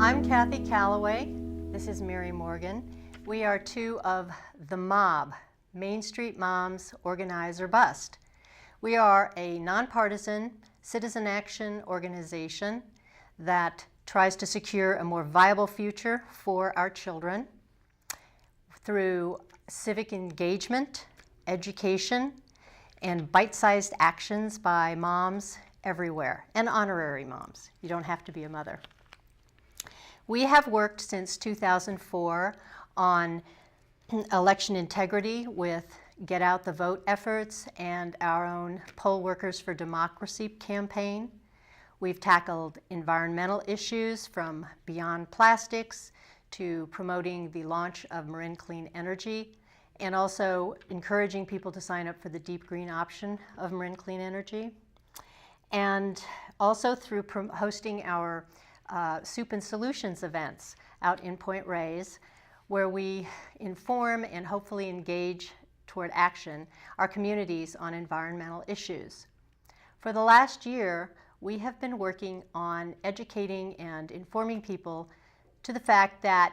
I'm Kathy Callaway. This is Mary Morgan. We are two of the MOB, Main Street Moms Organize or Bust. We are a nonpartisan citizen action organization that tries to secure a more viable future for our children through civic engagement, education, and bite-sized actions by moms everywhere, and honorary moms. You don't have to be a mother. We have worked since 2004 on election integrity with Get Out the Vote efforts and our own Poll Workers for Democracy campaign. We've tackled environmental issues from beyond plastics to promoting the launch of Marin Clean Energy, and also encouraging people to sign up for the deep green option of Marin Clean Energy. And also through hosting our Soup and Solutions events out in Point Reyes, where we inform and hopefully engage toward action our communities on environmental issues. For the last year, we have been working on educating and informing people to the fact that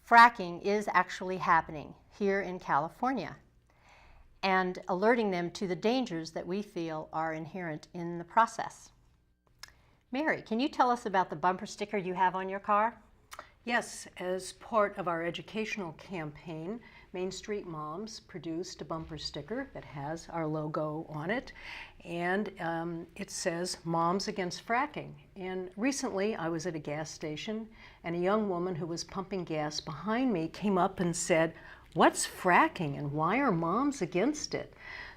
fracking is actually happening here in California, and alerting them to the dangers that we feel are inherent in the process. Mary, can you tell us about the bumper sticker you have on your car? Yes, as part of our educational campaign, Main Street Moms produced a bumper sticker that has our logo on it, and it says Moms Against Fracking. And recently I was at a gas station, and a young woman who was pumping gas behind me came up and said, "What's fracking and why are moms against it?"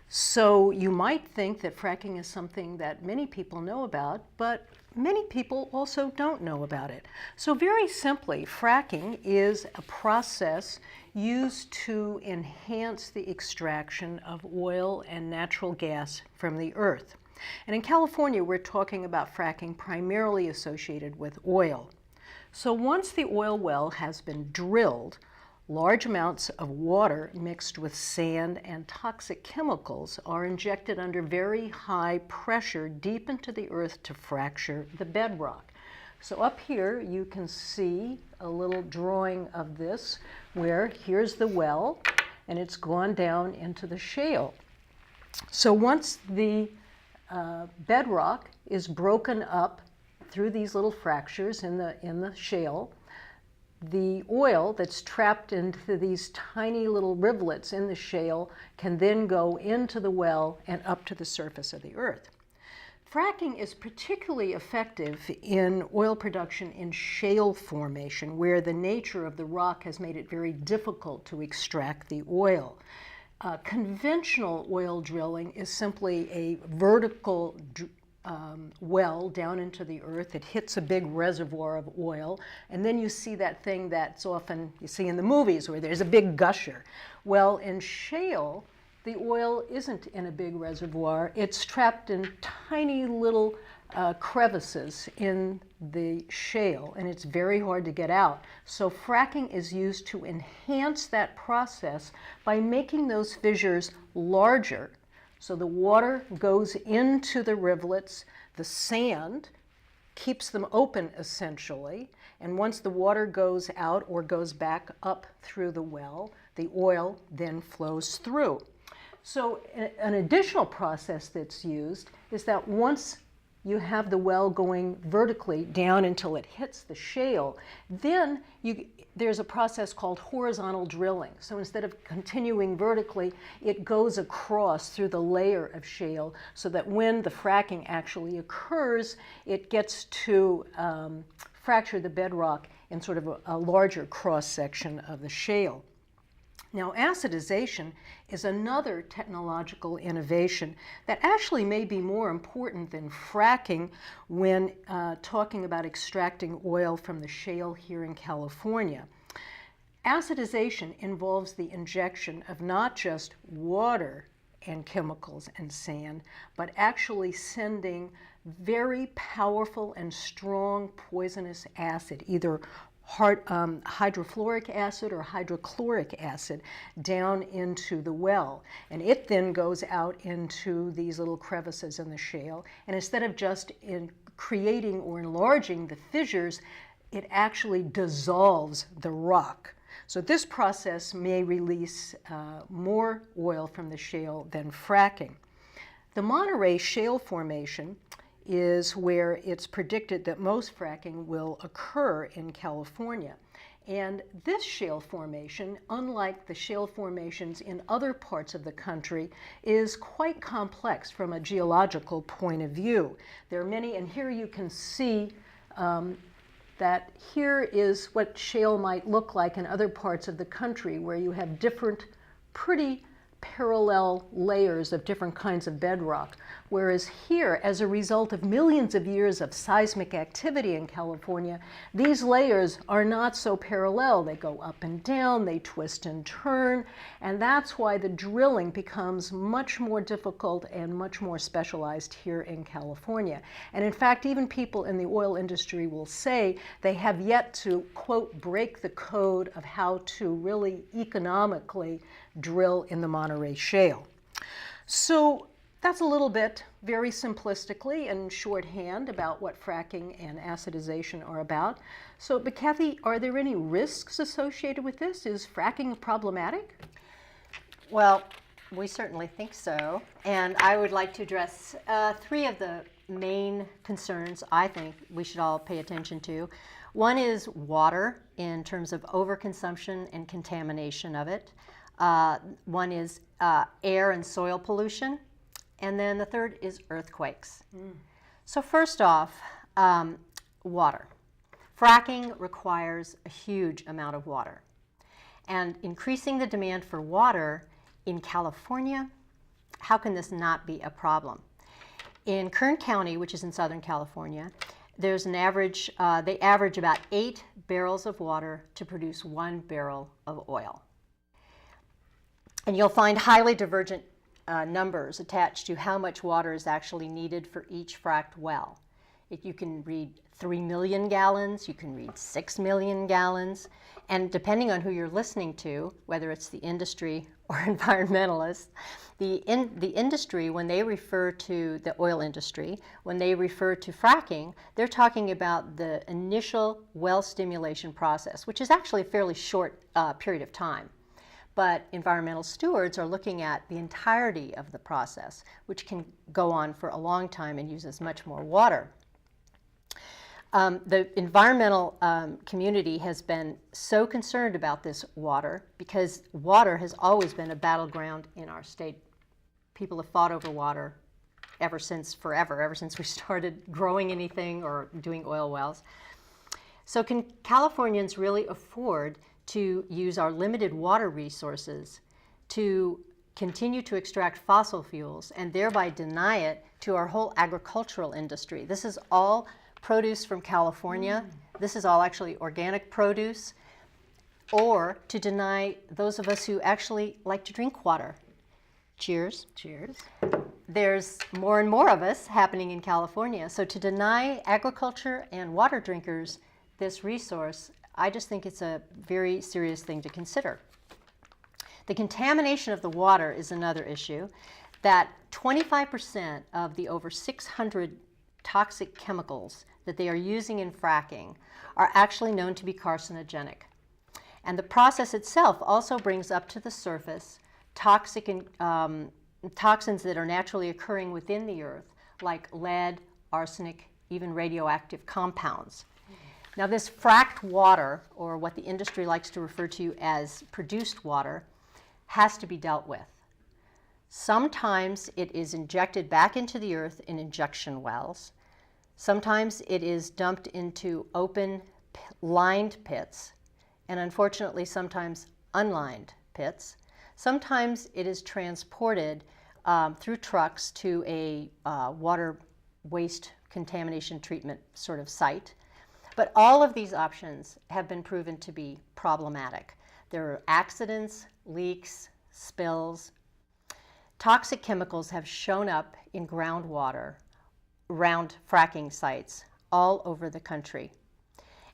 So you might think that fracking is something that many people know about, but many people also don't know about it. So very simply, fracking is a process used to enhance the extraction of oil and natural gas from the earth. And in California, we're talking about fracking primarily associated with oil. So once the oil well has been drilled, large amounts of water mixed with sand and toxic chemicals are injected under very high pressure deep into the earth to fracture the bedrock. So up here you can see a little drawing of this where here's the well and it's gone down into the shale. So once the bedrock is broken up through these little fractures in the shale, the oil that's trapped into these tiny little rivulets in the shale can then go into the well and up to the surface of the earth. Fracking is particularly effective in oil production in shale formation, where the nature of the rock has made it very difficult to extract the oil. Conventional oil drilling is simply a vertical well down into the earth. It hits a big reservoir of oil, and then you see that thing that's often you see in the movies where there's a big gusher. Well, in shale, the oil isn't in a big reservoir. It's trapped in tiny little crevices in the shale, and it's very hard to get out. So fracking is used to enhance that process by making those fissures larger. So the water goes into the rivulets, the sand keeps them open essentially, and once the water goes out or goes back up through the well, the oil then flows through. So an additional process that's used is that once you have the well going vertically down until it hits the shale, then there's a process called horizontal drilling. So instead of continuing vertically, it goes across through the layer of shale so that when the fracking actually occurs, it gets to fracture the bedrock in sort of a larger cross-section of the shale. Now, acidization is another technological innovation that actually may be more important than fracking when talking about extracting oil from the shale here in California. Acidization involves the injection of not just water and chemicals and sand, but actually sending very powerful and strong poisonous acid, either hydrofluoric acid or hydrochloric acid, down into the well. And it then goes out into these little crevices in the shale. And instead of just creating or enlarging the fissures, it actually dissolves the rock. So this process may release more oil from the shale than fracking. The Monterey Shale Formation is where it's predicted that most fracking will occur in California. And this shale formation, unlike the shale formations in other parts of the country, is quite complex from a geological point of view. There are many, and here you can see that here is what shale might look like in other parts of the country, where you have different, pretty parallel layers of different kinds of bedrock. Whereas here, as a result of millions of years of seismic activity in California, these layers are not so parallel. They go up and down, they twist and turn, and that's why the drilling becomes much more difficult and much more specialized here in California. And in fact, even people in the oil industry will say they have yet to, quote, break the code of how to really economically drill in the Monterey Shale. So that's a little bit, very simplistically and shorthand, about what fracking and acidization are about. So, but Kathy, are there any risks associated with this? Is fracking problematic? Well, we certainly think so. And I would like to address three of the main concerns I think we should all pay attention to. One is water, in terms of overconsumption and contamination of it. One is air and soil pollution. And then the third is earthquakes. So first off, water. Fracking requires a huge amount of water. And increasing the demand for water in California, how can this not be a problem? In Kern County, which is in Southern California, there's an average, they average about 8 barrels of water to produce 1 barrel of oil. And you'll find highly divergent numbers attached to how much water is actually needed for each fracked well. You can read 3 million gallons, you can read 6 million gallons, and depending on who you're listening to, whether it's the industry or environmentalists, the industry, when they refer to the oil industry, when they refer to fracking, they're talking about the initial well stimulation process, which is actually a fairly short period of time. But environmental stewards are looking at the entirety of the process, which can go on for a long time and uses much more water. The environmental community has been so concerned about this water because water has always been a battleground in our state. People have fought over water ever since we started growing anything or doing oil wells. So can Californians really afford to use our limited water resources to continue to extract fossil fuels and thereby deny it to our whole agricultural industry? This is all produce from California. This is all actually organic produce. Or to deny those of us who actually like to drink water. Cheers. Cheers. There's more and more of us happening in California. So to deny agriculture and water drinkers this resource, I just think it's a very serious thing to consider. The contamination of the water is another issue. That 25% of the over 600 toxic chemicals that they are using in fracking are actually known to be carcinogenic. And the process itself also brings up to the surface toxic toxins that are naturally occurring within the earth, like lead, arsenic, even radioactive compounds. Now this fracked water, or what the industry likes to refer to as produced water, has to be dealt with. Sometimes it is injected back into the earth in injection wells. Sometimes it is dumped into open, lined pits, and unfortunately sometimes unlined pits. Sometimes it is transported through trucks to a water waste contamination treatment sort of site. But all of these options have been proven to be problematic. There are accidents, leaks, spills. Toxic chemicals have shown up in groundwater around fracking sites all over the country.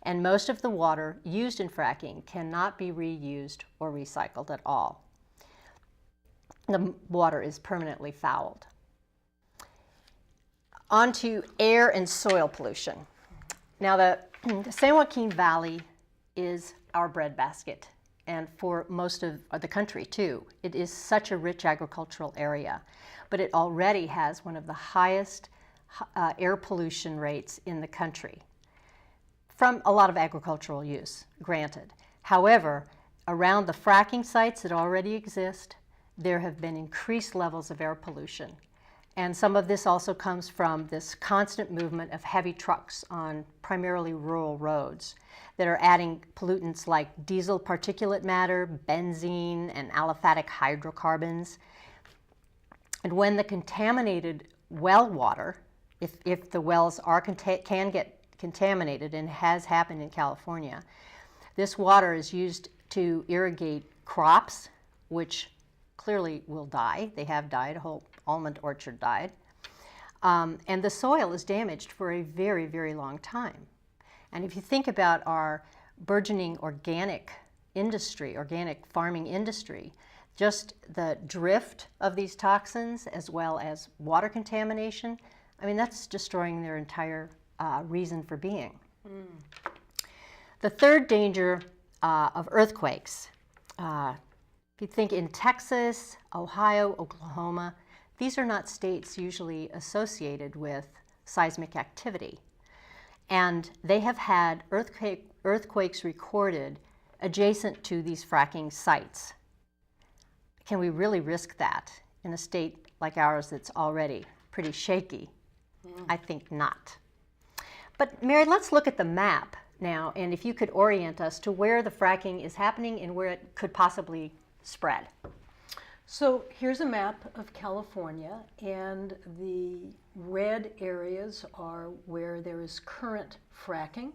And most of the water used in fracking cannot be reused or recycled at all. The water is permanently fouled. On to air and soil pollution. Now, the The San Joaquin Valley is our breadbasket, and for most of the country too. It is such a rich agricultural area, but it already has one of the highest air pollution rates in the country from a lot of agricultural use, granted. However, around the fracking sites that already exist, there have been increased levels of air pollution. And some of this also comes from this constant movement of heavy trucks on primarily rural roads that are adding pollutants like diesel particulate matter, benzene, and aliphatic hydrocarbons. And when the contaminated well water, if the wells can get contaminated, and has happened in California, this water is used to irrigate crops, which clearly will die. They have died. A whole almond orchard died. And the soil is damaged for a very, very long time. And if you think about our burgeoning organic industry, organic farming industry, just the drift of these toxins as well as water contamination, I mean, that's destroying their entire reason for being. The third danger of earthquakes, if you think in Texas, Ohio, Oklahoma, these are not states usually associated with seismic activity. And they have had earthquakes recorded adjacent to these fracking sites. Can we really risk that in a state like ours that's already pretty shaky? I think not. But Mary, let's look at the map now, and if you could orient us to where the fracking is happening and where it could possibly spread. So here's a map of California, and the red areas are where there is current fracking,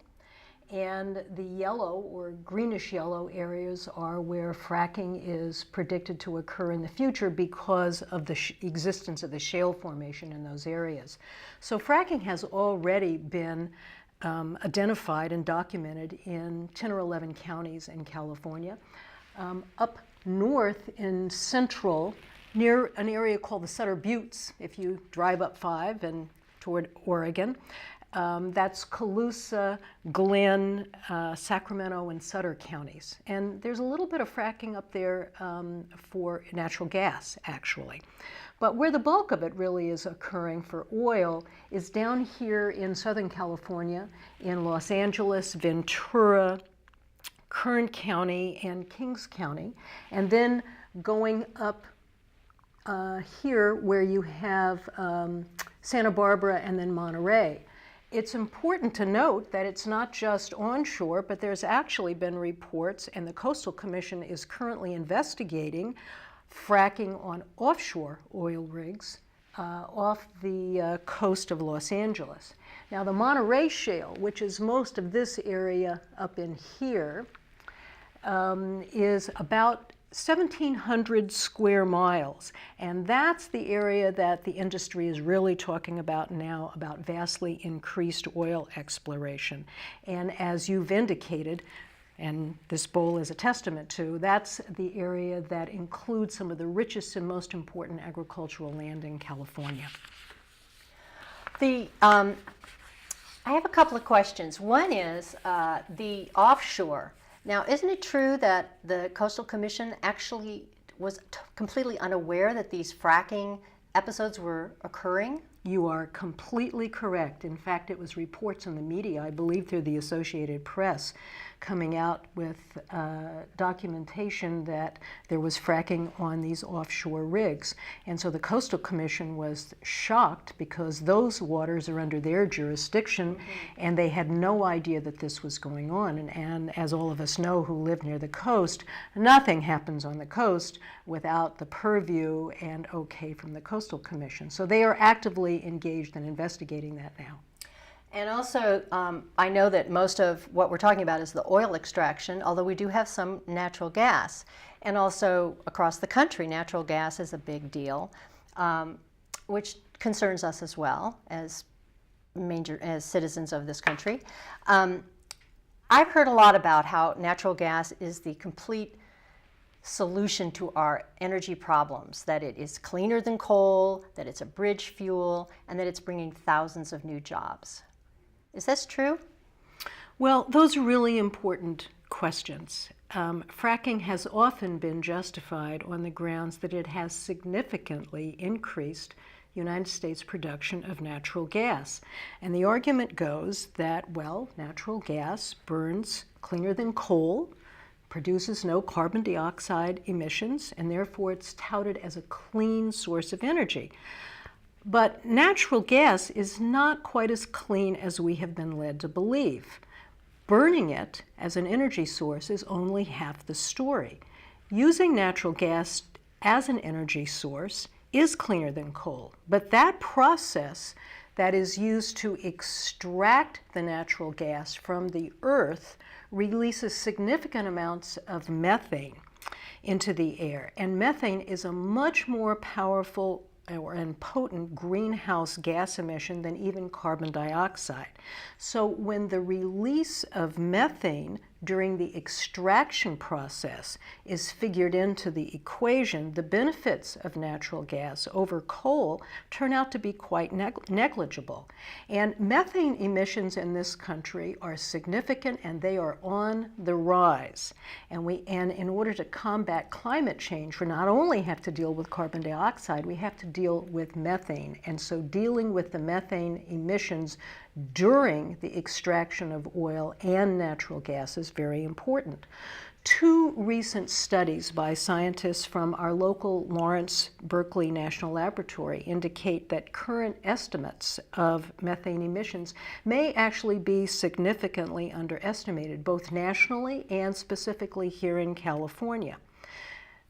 and the yellow or greenish yellow areas are where fracking is predicted to occur in the future because of the existence of the shale formation in those areas. So fracking has already been identified and documented in 10 or 11 counties in California. Up north in central, near an area called the Sutter Buttes, if you drive up 5 and toward Oregon, that's Colusa, Glenn, Sacramento, and Sutter counties. And there's a little bit of fracking up there for natural gas, actually. But where the bulk of it really is occurring for oil is down here in Southern California, in Los Angeles, Ventura, Kern County, and Kings County, and then going up here where you have Santa Barbara and then Monterey. It's important to note that it's not just onshore, but there's actually been reports, and the Coastal Commission is currently investigating fracking on offshore oil rigs off the coast of Los Angeles. Now the Monterey Shale, which is most of this area up in here, is about 1,700 square miles, and that's the area that the industry is really talking about now, about vastly increased oil exploration. And as you've indicated, and this bowl is a testament to, that's the area that includes some of the richest and most important agricultural land in California. I have a couple of questions. One is the offshore. Now, isn't it true that the Coastal Commission actually was completely unaware that these fracking episodes were occurring? You are completely correct. In fact, it was reports in the media, I believe through the Associated Press, coming out with documentation that there was fracking on these offshore rigs. And so the Coastal Commission was shocked because those waters are under their jurisdiction, and they had no idea that this was going on. And as all of us know who live near the coast, nothing happens on the coast without the purview and okay from the Coastal Commission. So they are actively engaged in investigating that now. And also, I know that most of what we're talking about is the oil extraction, although we do have some natural gas. And also, across the country, natural gas is a big deal, which concerns us as well as citizens of this country. I've heard a lot about how natural gas is the complete solution to our energy problems, that it is cleaner than coal, that it's a bridge fuel, and that it's bringing thousands of new jobs. Is this true? Well, those are really important questions. Fracking has often been justified on the grounds that it has significantly increased United States production of natural gas. And the argument goes that, well, natural gas burns cleaner than coal, produces no carbon dioxide emissions, and therefore it's touted as a clean source of energy. But natural gas is not quite as clean as we have been led to believe. Burning it as an energy source is only half the story. Using natural gas as an energy source is cleaner than coal, but that process that is used to extract the natural gas from the earth releases significant amounts of methane into the air. And methane is a much more powerful and potent greenhouse gas emission than even carbon dioxide. So when the release of methane during the extraction process is figured into the equation, the benefits of natural gas over coal turn out to be quite negligible. And methane emissions in this country are significant, and they are on the rise. And in order to combat climate change, we not only have to deal with carbon dioxide, we have to deal with methane. And so dealing with the methane emissions during the extraction of oil and natural gas is very important. Two recent studies by scientists from our local Lawrence Berkeley National Laboratory indicate that current estimates of methane emissions may actually be significantly underestimated, both nationally and specifically here in California.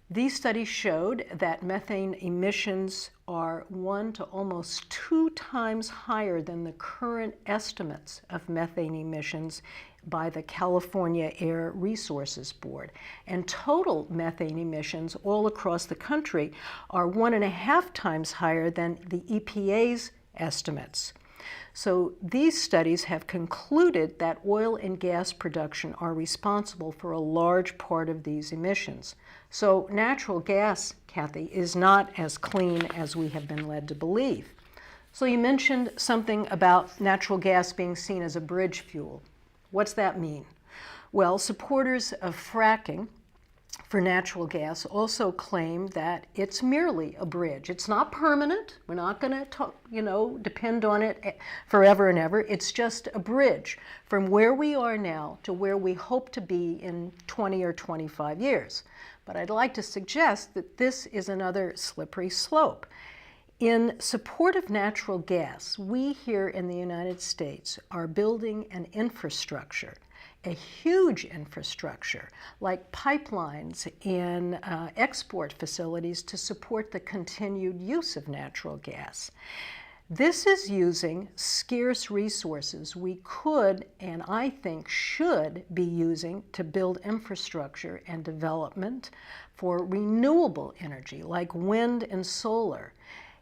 These studies showed that methane emissions are 1 to almost 2 times higher than the current estimates of methane emissions by the California Air Resources Board. And total methane emissions all across the country are 1.5 times higher than the EPA's estimates. So these studies have concluded that oil and gas production are responsible for a large part of these emissions. So natural gas, Kathy, is not as clean as we have been led to believe. So you mentioned something about natural gas being seen as a bridge fuel. What's that mean? Well, supporters of fracking for natural gas also claim that it's merely a bridge. It's not permanent. We're not going to, depend on it forever and ever. It's just a bridge from where we are now to where we hope to be in 20 or 25 years. But I'd like to suggest that this is another slippery slope. In support of natural gas, we here in the United States are building an infrastructure, a huge infrastructure, like pipelines and export facilities to support the continued use of natural gas. This is using scarce resources we could, and I think should, be using to build infrastructure and development for renewable energy, like wind and solar.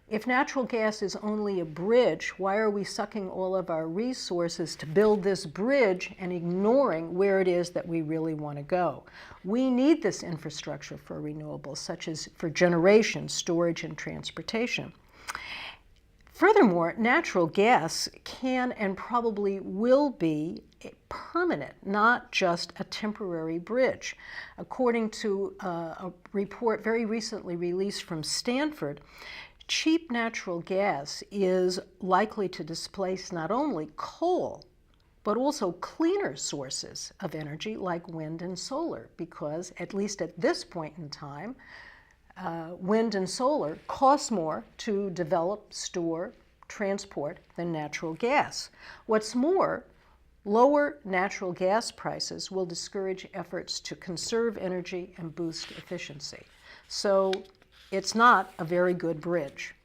If natural gas is only a bridge, why are we sucking all of our resources to build this bridge and ignoring where it is that we really want to go? We need this infrastructure for renewables, such as for generation, storage, and transportation. Furthermore, natural gas can and probably will be permanent, not just a temporary bridge. According to a report very recently released from Stanford, cheap natural gas is likely to displace not only coal, but also cleaner sources of energy like wind and solar, because at least at this point in time, wind and solar cost more to develop, store, transport than natural gas. What's more, lower natural gas prices will discourage efforts to conserve energy and boost efficiency. So it's not a very good bridge.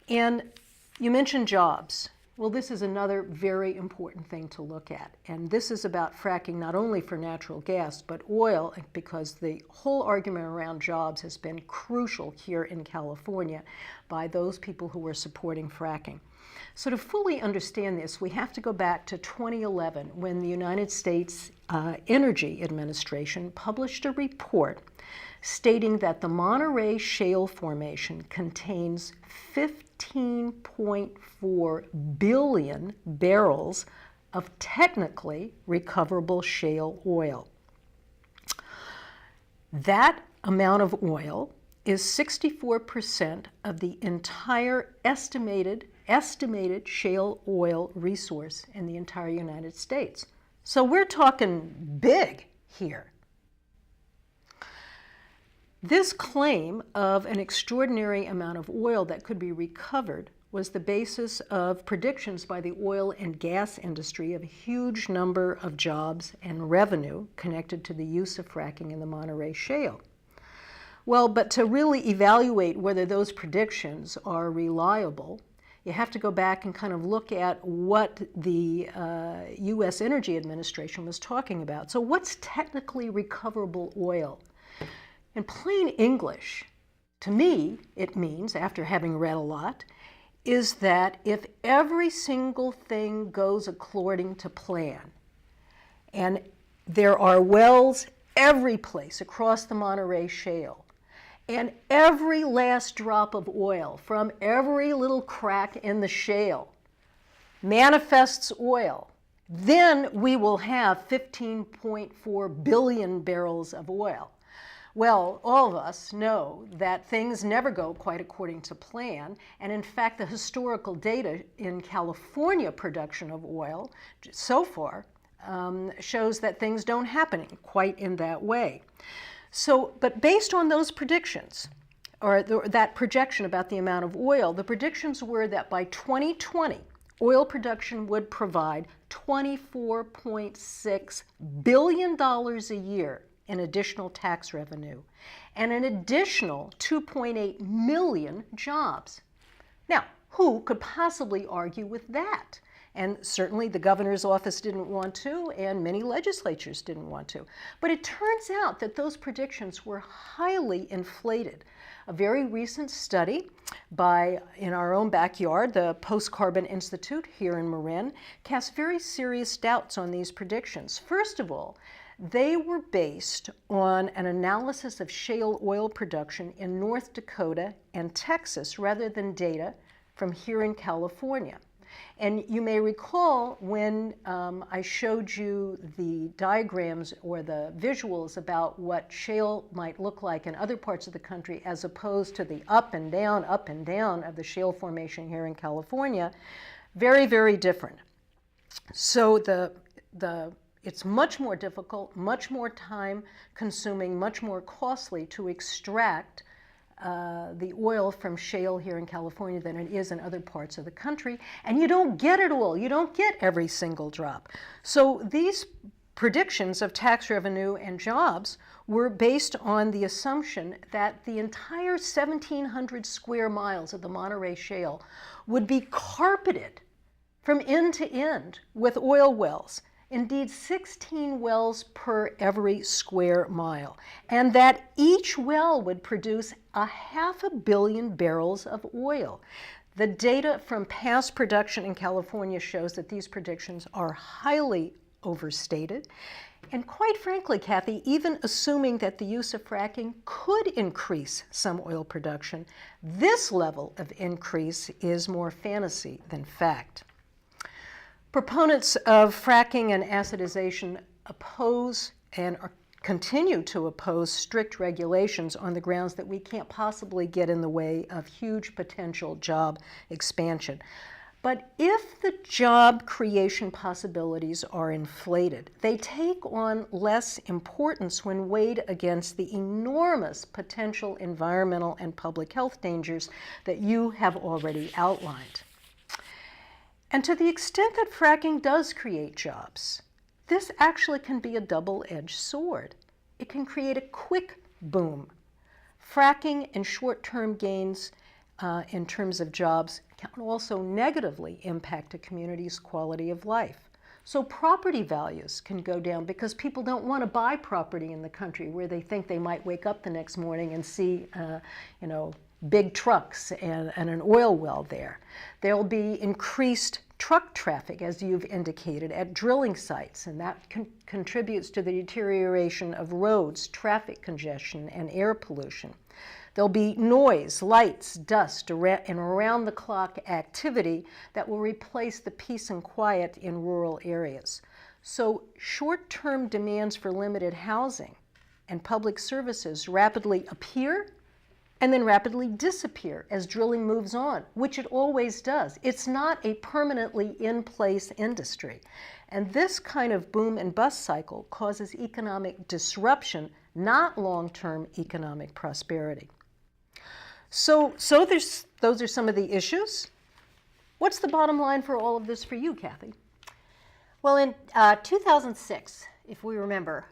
And you mentioned jobs. Well, this is another very important thing to look at. And this is about fracking not only for natural gas, but oil, because the whole argument around jobs has been crucial here in California by those people who were supporting fracking. So to fully understand this, we have to go back to 2011 when the United States Energy Administration published a report stating that the Monterey Shale Formation contains 15.4 billion barrels of technically recoverable shale oil. That amount of oil is 64% of the entire estimated shale oil resource in the entire United States. So we're talking big here. This claim of an extraordinary amount of oil that could be recovered was the basis of predictions by the oil and gas industry of a huge number of jobs and revenue connected to the use of fracking in the Monterey Shale. Well, but to really evaluate whether those predictions are reliable, you have to go back and kind of look at what the U.S. Energy Administration was talking about. So what's technically recoverable oil? In plain English, to me, it means, after having read a lot, is that if every single thing goes according to plan, and there are wells every place across the Monterey Shale, and every last drop of oil from every little crack in the shale manifests oil, then we will have 15.4 billion barrels of oil. Well, all of us know that things never go quite according to plan, and in fact, the historical data in California production of oil so far shows that things don't happen quite in that way. So, but based on those predictions, or that projection about the amount of oil, the predictions were that by 2020, oil production would provide $24.6 billion a year in additional tax revenue, and an additional 2.8 million jobs. Now, who could possibly argue with that? And certainly the governor's office didn't want to, and many legislatures didn't want to. But it turns out that those predictions were highly inflated. A very recent study in our own backyard, the Post-Carbon Institute here in Marin, cast very serious doubts on these predictions. First of all, they were based on an analysis of shale oil production in North Dakota and Texas rather than data from here in California. And you may recall when I showed you the diagrams or the visuals about what shale might look like in other parts of the country as opposed to the up and down of the shale formation here in California, very, very different. So it's much more difficult, much more time consuming, much more costly to extract the oil from shale here in California than it is in other parts of the country. And you don't get it all. You don't get every single drop. So these predictions of tax revenue and jobs were based on the assumption that the entire 1,700 square miles of the Monterey Shale would be carpeted from end to end with oil wells. Indeed, 16 wells per every square mile, and that each well would produce 500 million barrels of oil. The data from past production in California shows that these predictions are highly overstated. And quite frankly, Kathy, even assuming that the use of fracking could increase some oil production, this level of increase is more fantasy than fact. Proponents of fracking and acidization oppose and continue to oppose strict regulations on the grounds that we can't possibly get in the way of huge potential job expansion. But if the job creation possibilities are inflated, they take on less importance when weighed against the enormous potential environmental and public health dangers that you have already outlined. And to the extent that fracking does create jobs, this actually can be a double-edged sword. It can create a quick boom. Fracking and short-term gains in terms of jobs can also negatively impact a community's quality of life. So property values can go down because people don't want to buy property in the country where they think they might wake up the next morning and see, big trucks and an oil well there. There'll be increased truck traffic, as you've indicated, at drilling sites, and that contributes to the deterioration of roads, traffic congestion, and air pollution. There'll be noise, lights, dust, and around-the-clock activity that will replace the peace and quiet in rural areas. So short-term demands for limited housing and public services rapidly appear and then rapidly disappear as drilling moves on, which it always does. It's not a permanently in-place industry. And this kind of boom and bust cycle causes economic disruption, not long-term economic prosperity. So those are some of the issues. What's the bottom line for all of this for you, Kathy? Well, in 2006, if we remember,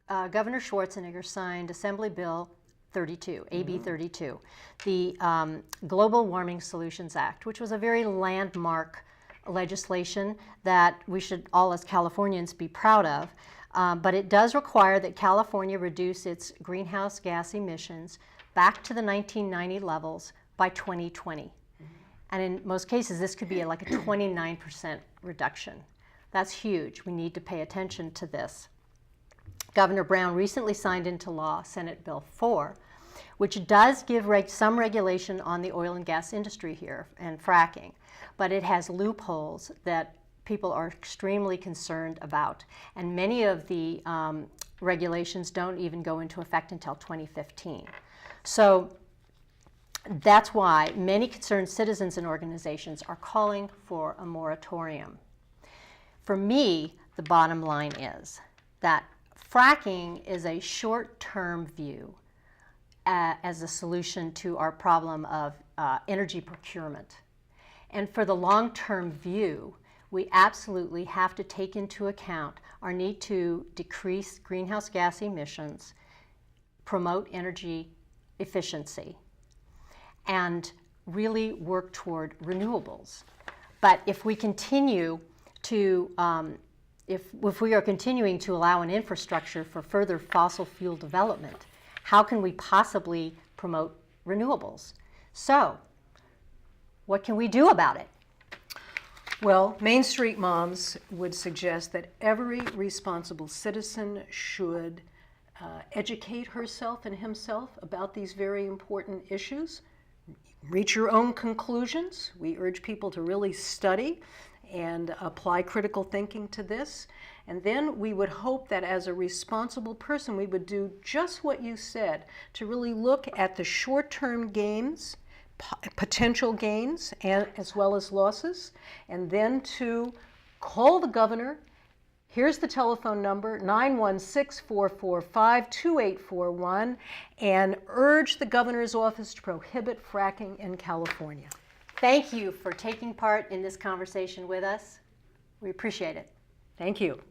Governor Schwarzenegger signed Assembly Bill 32, AB 32, the Global Warming Solutions Act, which was a very landmark legislation that we should all as Californians be proud of. But it does require that California reduce its greenhouse gas emissions back to the 1990 levels by 2020. And in most cases, this could be like a 29% reduction. That's huge. We need to pay attention to this. Governor Brown recently signed into law Senate Bill 4, which does give some regulation on the oil and gas industry here and fracking, but it has loopholes that people are extremely concerned about. And many of the regulations don't even go into effect until 2015. So that's why many concerned citizens and organizations are calling for a moratorium. For me, the bottom line is that fracking is a short-term view as a solution to our problem of energy procurement. And for the long-term view, we absolutely have to take into account our need to decrease greenhouse gas emissions, promote energy efficiency, and really work toward renewables. But if we continue to, if we are continuing to allow an infrastructure for further fossil fuel development, how can we possibly promote renewables? So, what can we do about it? Well, Main Street Moms would suggest that every responsible citizen should educate herself and himself about these very important issues. Reach your own conclusions. We urge people to really study and apply critical thinking to this. And then we would hope that as a responsible person, we would do just what you said, to really look at the short-term gains, potential gains, as well as losses, and then to call the governor. Here's the telephone number, 916-445-2841, and urge the governor's office to prohibit fracking in California. Thank you for taking part in this conversation with us. We appreciate it. Thank you.